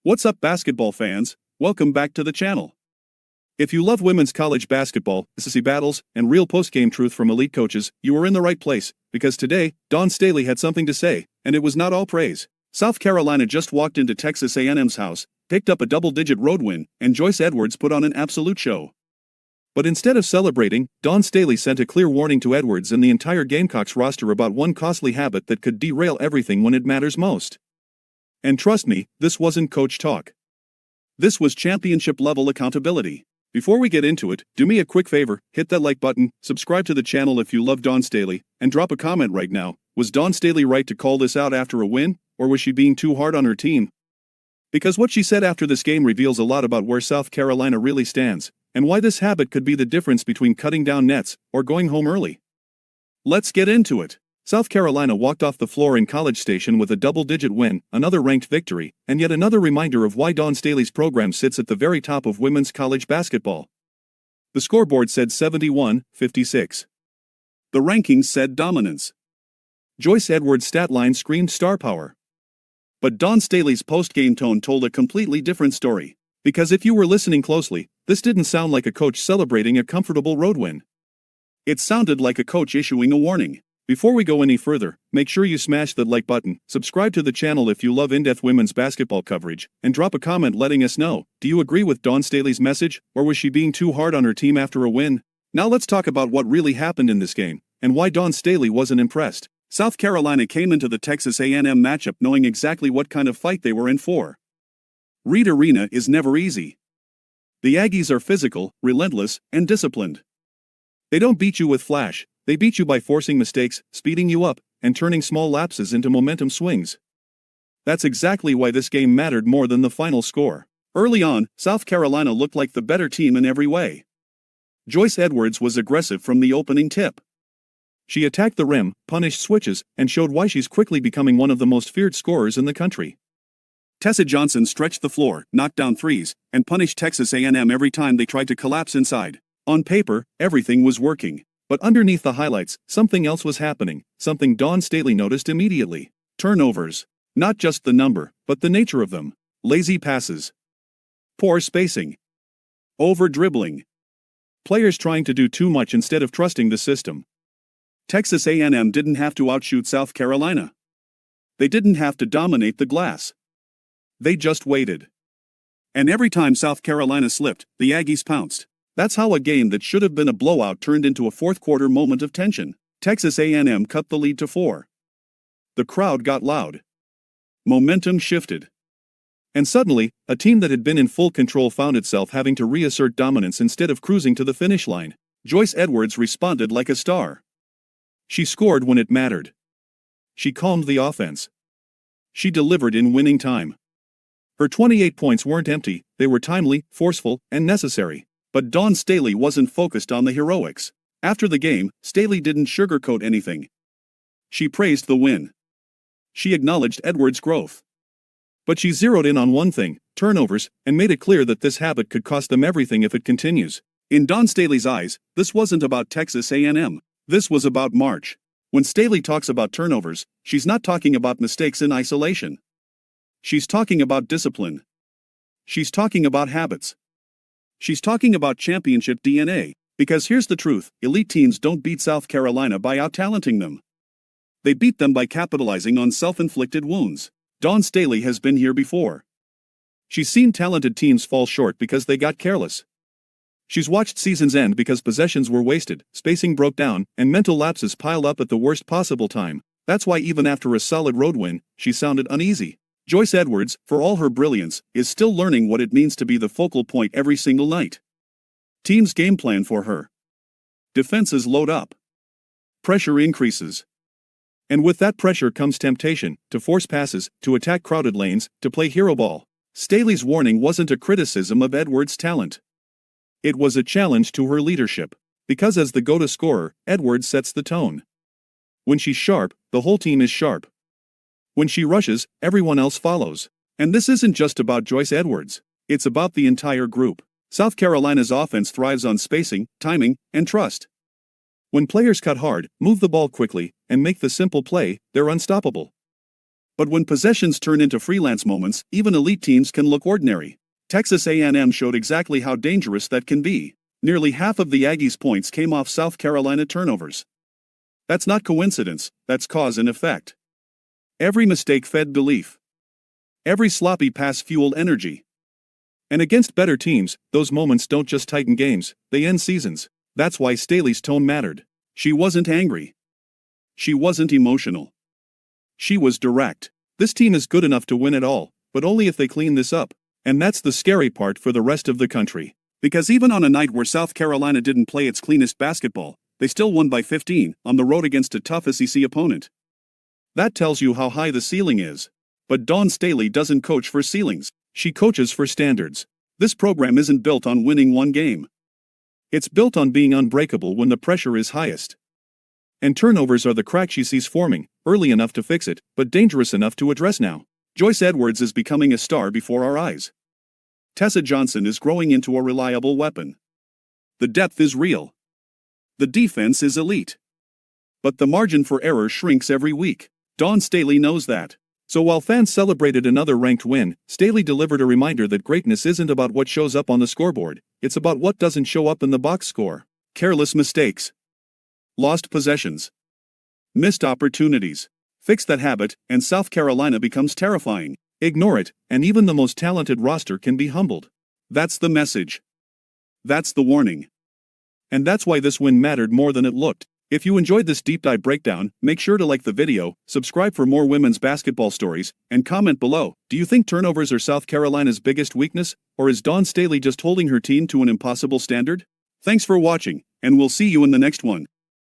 What's up, basketball fans? Welcome back to the channel. If you love women's college basketball, SEC battles, and real postgame truth from elite coaches, you are in the right place, because today, Dawn Staley had something to say, and it was not all praise. South Carolina just walked into Texas A&M's house, picked up a double-digit road win, and Joyce Edwards put on an absolute show. But instead of celebrating, Dawn Staley sent a clear warning to Edwards and the entire Gamecocks roster about one costly habit that could derail everything when it matters most. And trust me, this wasn't coach talk. This was championship-level accountability. Before we get into it, do me a quick favor, hit that like button, subscribe to the channel if you love Dawn Staley, and drop a comment right now. Was Dawn Staley right to call this out after a win, or was she being too hard on her team? Because what she said after this game reveals a lot about where South Carolina really stands, and why this habit could be the difference between cutting down nets or going home early. Let's get into it. South Carolina walked off the floor in College Station with a double-digit win, another ranked victory, and yet another reminder of why Dawn Staley's program sits at the very top of women's college basketball. The scoreboard said 71-56. The rankings said dominance. Joyce Edwards' stat line screamed star power. But Dawn Staley's post-game tone told a completely different story. Because if you were listening closely, this didn't sound like a coach celebrating a comfortable road win. It sounded like a coach issuing a warning. Before we go any further, make sure you smash that like button, subscribe to the channel if you love in-depth women's basketball coverage, and drop a comment letting us know, do you agree with Dawn Staley's message, or was she being too hard on her team after a win? Now let's talk about what really happened in this game, and why Dawn Staley wasn't impressed. South Carolina came into the Texas A&M matchup knowing exactly what kind of fight they were in for. Reed Arena is never easy. The Aggies are physical, relentless, and disciplined. They don't beat you with flash. They beat you by forcing mistakes, speeding you up, and turning small lapses into momentum swings. That's exactly why this game mattered more than the final score. Early on, South Carolina looked like the better team in every way. Joyce Edwards was aggressive from the opening tip. She attacked the rim, punished switches, and showed why she's quickly becoming one of the most feared scorers in the country. Tessa Johnson stretched the floor, knocked down threes, and punished Texas A&M every time they tried to collapse inside. On paper, everything was working. But underneath the highlights, something else was happening, something Dawn Staley noticed immediately. Turnovers. Not just the number, but the nature of them. Lazy passes. Poor spacing. Over-dribbling. Players trying to do too much instead of trusting the system. Texas A&M didn't have to outshoot South Carolina. They didn't have to dominate the glass. They just waited. And every time South Carolina slipped, the Aggies pounced. That's how a game that should have been a blowout turned into a fourth-quarter moment of tension. Texas A&M cut the lead to 4. The crowd got loud. Momentum shifted. And suddenly, a team that had been in full control found itself having to reassert dominance instead of cruising to the finish line. Joyce Edwards responded like a star. She scored when it mattered. She calmed the offense. She delivered in winning time. Her 28 points weren't empty, they were timely, forceful, and necessary. But Dawn Staley wasn't focused on the heroics. After the game, Staley didn't sugarcoat anything. She praised the win. She acknowledged Edwards' growth. But she zeroed in on one thing, turnovers, and made it clear that this habit could cost them everything if it continues. In Dawn Staley's eyes, this wasn't about Texas A&M. This was about March. When Staley talks about turnovers, she's not talking about mistakes in isolation. She's talking about discipline. She's talking about habits. She's talking about championship DNA, because here's the truth, elite teams don't beat South Carolina by out-talenting them. They beat them by capitalizing on self-inflicted wounds. Dawn Staley has been here before. She's seen talented teams fall short because they got careless. She's watched seasons end because possessions were wasted, spacing broke down, and mental lapses piled up at the worst possible time. That's why even after a solid road win, she sounded uneasy. Joyce Edwards, for all her brilliance, is still learning what it means to be the focal point every single night. Teams game plan for her. Defenses load up. Pressure increases. And with that pressure comes temptation, to force passes, to attack crowded lanes, to play hero ball. Staley's warning wasn't a criticism of Edwards' talent. It was a challenge to her leadership. Because as the go-to scorer, Edwards sets the tone. When she's sharp, the whole team is sharp. When she rushes, everyone else follows. And this isn't just about Joyce Edwards. It's about the entire group. South Carolina's offense thrives on spacing, timing, and trust. When players cut hard, move the ball quickly, and make the simple play, they're unstoppable. But when possessions turn into freelance moments, even elite teams can look ordinary. Texas A&M showed exactly how dangerous that can be. Nearly half of the Aggies' points came off South Carolina turnovers. That's not coincidence, that's cause and effect. Every mistake fed belief. Every sloppy pass fueled energy. And against better teams, those moments don't just tighten games, they end seasons. That's why Staley's tone mattered. She wasn't angry. She wasn't emotional. She was direct. This team is good enough to win it all, but only if they clean this up. And that's the scary part for the rest of the country. Because even on a night where South Carolina didn't play its cleanest basketball, they still won by 15 on the road against a tough SEC opponent. That tells you how high the ceiling is. But Dawn Staley doesn't coach for ceilings, she coaches for standards. This program isn't built on winning one game. It's built on being unbreakable when the pressure is highest. And turnovers are the crack she sees forming, early enough to fix it, but dangerous enough to address now. Joyce Edwards is becoming a star before our eyes. Tessa Johnson is growing into a reliable weapon. The depth is real. The defense is elite. But the margin for error shrinks every week. Dawn Staley knows that. So while fans celebrated another ranked win, Staley delivered a reminder that greatness isn't about what shows up on the scoreboard, it's about what doesn't show up in the box score. Careless mistakes. Lost possessions. Missed opportunities. Fix that habit, and South Carolina becomes terrifying. Ignore it, and even the most talented roster can be humbled. That's the message. That's the warning. And that's why this win mattered more than it looked. If you enjoyed this deep dive breakdown, make sure to like the video, subscribe for more women's basketball stories, and comment below. Do you think turnovers are South Carolina's biggest weakness, or is Dawn Staley just holding her team to an impossible standard? Thanks for watching, and we'll see you in the next one.